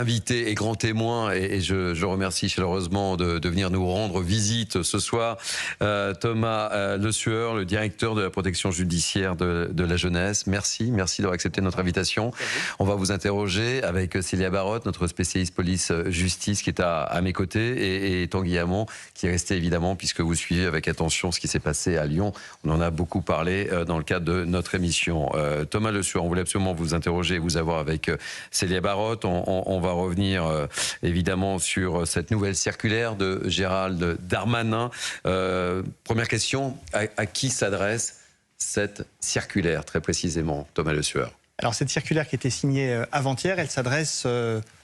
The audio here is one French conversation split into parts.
invité et grand témoin, et je remercie chaleureusement de venir nous rendre visite ce soir, Thomas Le Sueur, le directeur de la protection judiciaire de la jeunesse. Merci d'avoir accepté notre invitation. On va vous interroger avec Célia Barotte, notre spécialiste police-justice qui est à mes côtés, et Tanguy Hamon qui est resté évidemment, puisque vous suivez avec attention ce qui s'est passé à Lyon. On en a beaucoup parlé dans le cadre de notre émission. Thomas Le Sueur, on voulait absolument vous interroger et vous avoir avec Célia Barotte. On va revenir évidemment sur cette nouvelle circulaire de Gérald Darmanin. Première question, à qui s'adresse cette circulaire très précisément, Thomas Le Sueur? Alors cette circulaire qui a été signée avant-hier, elle s'adresse,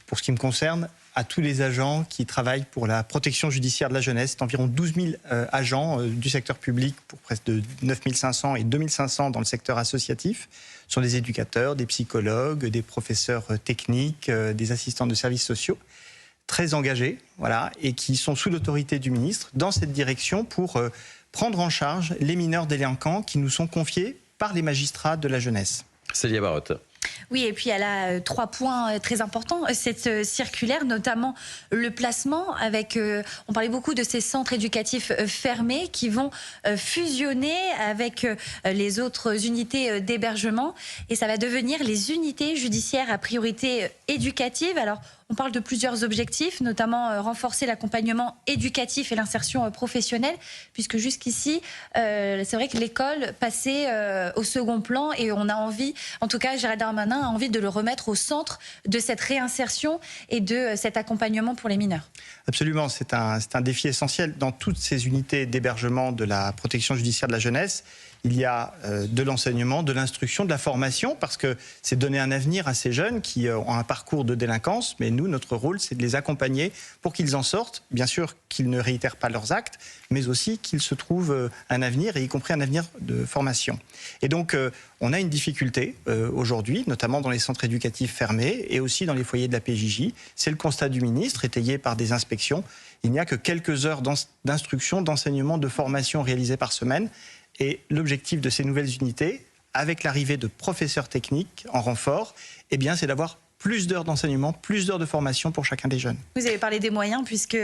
pour ce qui me concerne, à tous les agents qui travaillent pour la protection judiciaire de la jeunesse. C'est environ 12 000 agents du secteur public pour presque de 9 500 et 2 500 dans le secteur associatif. Ce sont des éducateurs, des psychologues, des professeurs techniques, des assistants de services sociaux, très engagés, voilà, et qui sont sous l'autorité du ministre dans cette direction pour prendre en charge les mineurs délinquants qui nous sont confiés par les magistrats de la jeunesse. Célia Barotte. Oui, et puis elle a 3 points très importants, cette circulaire, notamment le placement avec, on parlait beaucoup de ces centres éducatifs fermés qui vont fusionner avec les autres unités d'hébergement, et ça va devenir les unités judiciaires à priorité éducative. Alors, on parle de plusieurs objectifs, notamment renforcer l'accompagnement éducatif et l'insertion professionnelle, puisque jusqu'ici, c'est vrai que l'école passait au second plan, et on a envie, en tout cas Gérald Darmanin a envie de le remettre au centre de cette réinsertion et de cet accompagnement pour les mineurs. Absolument, c'est un défi essentiel. Dans toutes ces unités d'hébergement de la protection judiciaire de la jeunesse, il y a de l'enseignement, de l'instruction, de la formation, parce que c'est donner un avenir à ces jeunes qui ont un parcours de délinquance, mais nous, notre rôle, c'est de les accompagner pour qu'ils en sortent, bien sûr qu'ils ne réitèrent pas leurs actes, mais aussi qu'ils se trouvent un avenir, et y compris un avenir de formation. Et donc, on a une difficulté aujourd'hui, notamment dans les centres éducatifs fermés et aussi dans les foyers de la PJJ. C'est le constat du ministre, étayé par des inspections. Il n'y a que quelques heures d'instruction, d'enseignement, de formation réalisées par semaine. Et l'objectif de ces nouvelles unités, avec l'arrivée de professeurs techniques en renfort, eh bien, c'est d'avoir plus d'heures d'enseignement, plus d'heures de formation pour chacun des jeunes. Vous avez parlé des moyens, puisque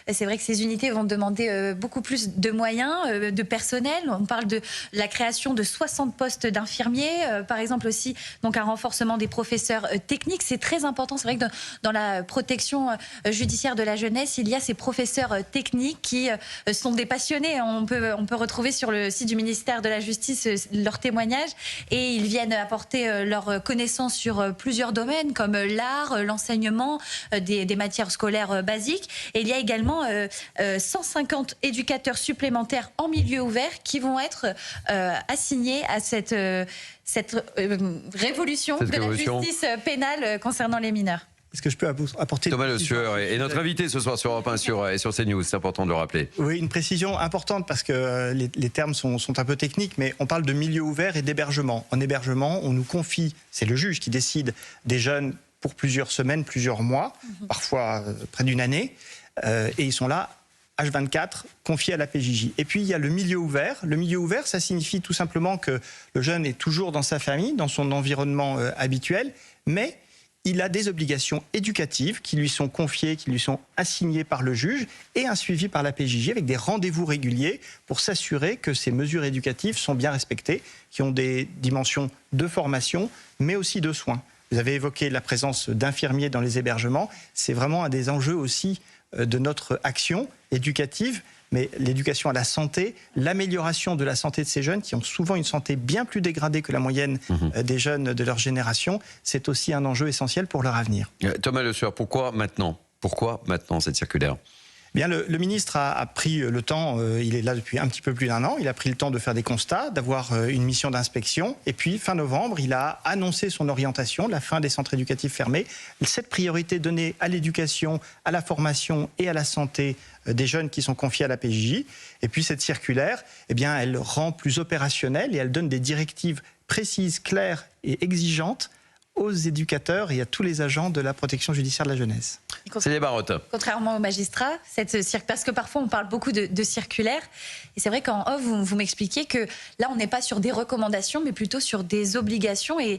c'est vrai que ces unités vont demander beaucoup plus de moyens, de personnel. On parle de la création de 60 postes d'infirmiers, par exemple aussi donc un renforcement des professeurs techniques. C'est très important. C'est vrai que dans la protection judiciaire de la jeunesse, il y a ces professeurs techniques qui sont des passionnés. On peut retrouver sur le site du ministère de la Justice leurs témoignages, et ils viennent apporter leurs connaissances sur plusieurs domaines, comme l'art, l'enseignement, des matières scolaires basiques. Et il y a également 150 éducateurs supplémentaires en milieu ouvert qui vont être assignés à cette révolution de la justice pénale concernant les mineurs. Est-ce que je peux apporter... Thomas Le Sueur est notre invité ce soir sur Europe 1 et sur CNews, c'est important de le rappeler. Oui, une précision importante, parce que les termes sont un peu techniques, mais on parle de milieu ouvert et d'hébergement. En hébergement, on nous confie, c'est le juge qui décide, des jeunes pour plusieurs semaines, plusieurs mois, parfois près d'une année, et ils sont là H24, confiés à la PJJ. Et puis il y a le milieu ouvert. Le milieu ouvert, ça signifie tout simplement que le jeune est toujours dans sa famille, dans son environnement habituel, mais il a des obligations éducatives qui lui sont confiées, qui lui sont assignées par le juge, et un suivi par la PJJ avec des rendez-vous réguliers pour s'assurer que ces mesures éducatives sont bien respectées, qui ont des dimensions de formation, mais aussi de soins. Vous avez évoqué la présence d'infirmiers dans les hébergements. C'est vraiment un des enjeux aussi de notre action éducative, mais l'éducation à la santé, l'amélioration de la santé de ces jeunes qui ont souvent une santé bien plus dégradée que la moyenne des jeunes de leur génération, c'est aussi un enjeu essentiel pour leur avenir. Thomas Le Sueur, pourquoi maintenant cette circulaire? Bien, le ministre a pris le temps, il est là depuis un petit peu plus d'un an, il a pris le temps de faire des constats, d'avoir une mission d'inspection, et puis fin novembre, il a annoncé son orientation, la fin des centres éducatifs fermés, cette priorité donnée à l'éducation, à la formation et à la santé des jeunes qui sont confiés à la PJJ. Et puis cette circulaire, eh bien, elle rend plus opérationnelle et elle donne des directives précises, claires et exigeantes aux éducateurs et à tous les agents de la protection judiciaire de la jeunesse. Célia Barotte. Contrairement aux magistrats, parce que parfois on parle beaucoup de circulaires, et c'est vrai qu'en off, vous m'expliquez que là on n'est pas sur des recommandations, mais plutôt sur des obligations, et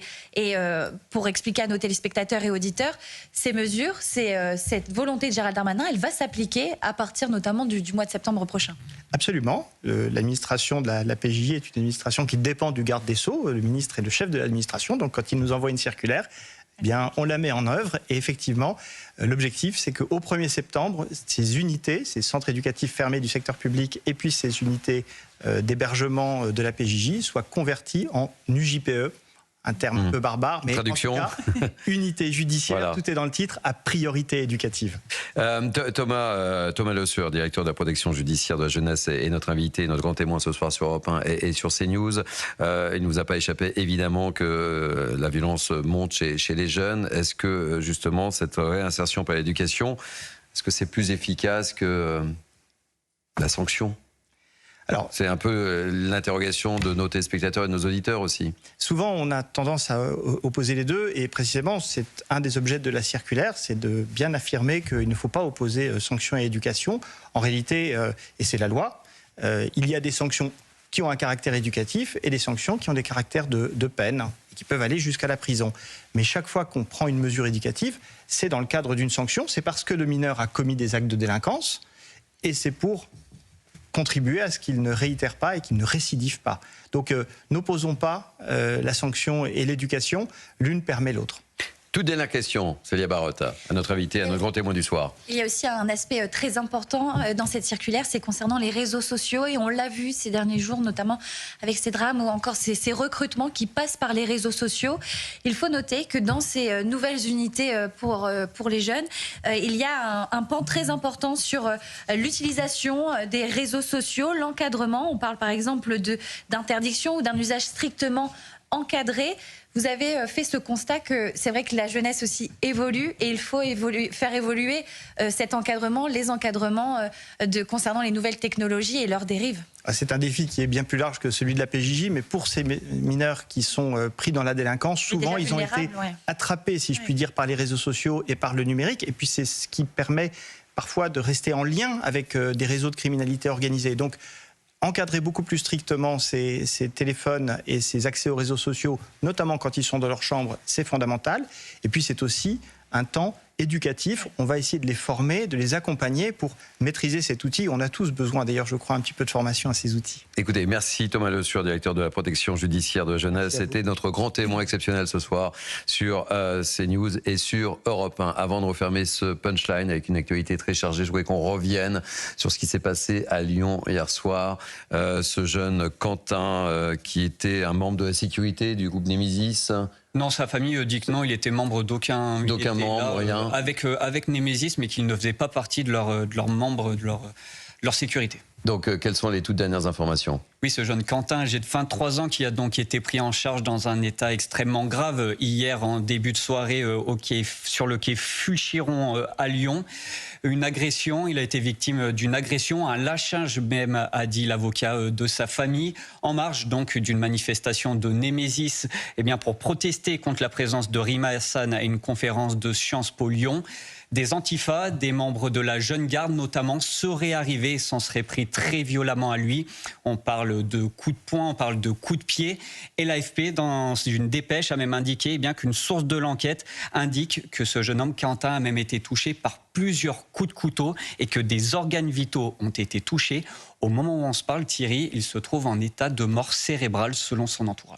pour expliquer à nos téléspectateurs et auditeurs, ces mesures, cette volonté de Gérald Darmanin, elle va s'appliquer à partir notamment du mois de septembre prochain. Absolument. L'administration de la PJJ est une administration qui dépend du garde des Sceaux. Le ministre est le chef de l'administration, donc quand il nous envoie une circulaire, eh bien, on la met en œuvre. Et effectivement, l'objectif, c'est qu'au 1er septembre, ces unités, ces centres éducatifs fermés du secteur public et puis ces unités d'hébergement de la PJJ soient converties en UJPE. Un terme un peu barbare, mais traduction. En tout cas, unité judiciaire, Voilà. tout est dans le titre, à priorité éducative. Thomas Le Sueur, directeur de la protection judiciaire de la jeunesse, est notre invité, notre grand témoin ce soir sur Europe 1 et sur CNews. Il ne nous a pas échappé, évidemment, que la violence monte chez les jeunes. Est-ce que, justement, cette réinsertion par l'éducation, est-ce que c'est plus efficace que la sanction ? Alors, c'est un peu l'interrogation de nos téléspectateurs et de nos auditeurs aussi. Souvent, on a tendance à opposer les deux, et précisément, c'est un des objets de la circulaire, c'est de bien affirmer qu'il ne faut pas opposer sanction et éducation. En réalité, et c'est la loi, il y a des sanctions qui ont un caractère éducatif et des sanctions qui ont des caractères de peine, et qui peuvent aller jusqu'à la prison. Mais chaque fois qu'on prend une mesure éducative, c'est dans le cadre d'une sanction, c'est parce que le mineur a commis des actes de délinquance, et c'est pour contribuer à ce qu'il ne réitère pas et qu'il ne récidive pas. Donc n'opposons pas la sanction et l'éducation, l'une permet l'autre. Toute dernière question, Célia Barotte, à notre invité, à notre grand témoin du soir. Il y a aussi un aspect très important dans cette circulaire, c'est concernant les réseaux sociaux, et on l'a vu ces derniers jours, notamment avec ces drames ou encore ces recrutements qui passent par les réseaux sociaux. Il faut noter que dans ces nouvelles unités pour les jeunes, il y a un pan très important sur l'utilisation des réseaux sociaux, l'encadrement. On parle par exemple d'interdiction ou d'un usage strictement encadré. Vous avez fait ce constat que c'est vrai que la jeunesse aussi évolue, et il faut faire évoluer cet encadrement, les encadrements concernant les nouvelles technologies et leurs dérives. C'est un défi qui est bien plus large que celui de la PJJ, mais pour ces mineurs qui sont pris dans la délinquance, souvent ils ont été attrapés, si je puis dire, par les réseaux sociaux et par le numérique, et puis c'est ce qui permet parfois de rester en lien avec des réseaux de criminalité organisée. Donc, encadrer beaucoup plus strictement ces téléphones et ces accès aux réseaux sociaux, notamment quand ils sont dans leur chambre, c'est fondamental. Et puis c'est aussi un temps éducatif. On va essayer de les former, de les accompagner pour maîtriser cet outil. On a tous besoin, d'ailleurs, je crois, un petit peu de formation à ces outils. Écoutez, merci Thomas Le Sueur, directeur de la protection judiciaire de la jeunesse. C'était notre grand témoin exceptionnel ce soir sur CNews et sur Europe 1. Avant de refermer ce punchline avec une actualité très chargée, je voulais qu'on revienne sur ce qui s'est passé à Lyon hier soir. Ce jeune Quentin qui était un membre de la sécurité du groupe Némésis. Non, sa famille dit que non, il était membre d'aucun membre, rien. Avec Némésis, mais qu'il ne faisait pas partie de leurs membres, de leur sécurité. Donc, quelles sont les toutes dernières informations ? Oui, ce jeune Quentin, âgé de 23 ans, qui a donc été pris en charge dans un état extrêmement grave hier en début de soirée sur le quai Fulchiron à Lyon. Une agression, il a été victime d'une agression, un lynchage même, a dit l'avocat de sa famille, en marge donc d'une manifestation de Némésis, pour protester contre la présence de Rima Hassan à une conférence de Sciences Po Lyon. Des antifas, des membres de la jeune garde notamment, seraient arrivés et s'en seraient pris très violemment à lui. On parle de coups de poing, on parle de coups de pied. Et l'AFP, dans une dépêche, a même indiqué qu'une source de l'enquête indique que ce jeune homme, Quentin, a même été touché par plusieurs coups de couteau et que des organes vitaux ont été touchés. Au moment où on se parle, Thierry, il se trouve en état de mort cérébrale selon son entourage.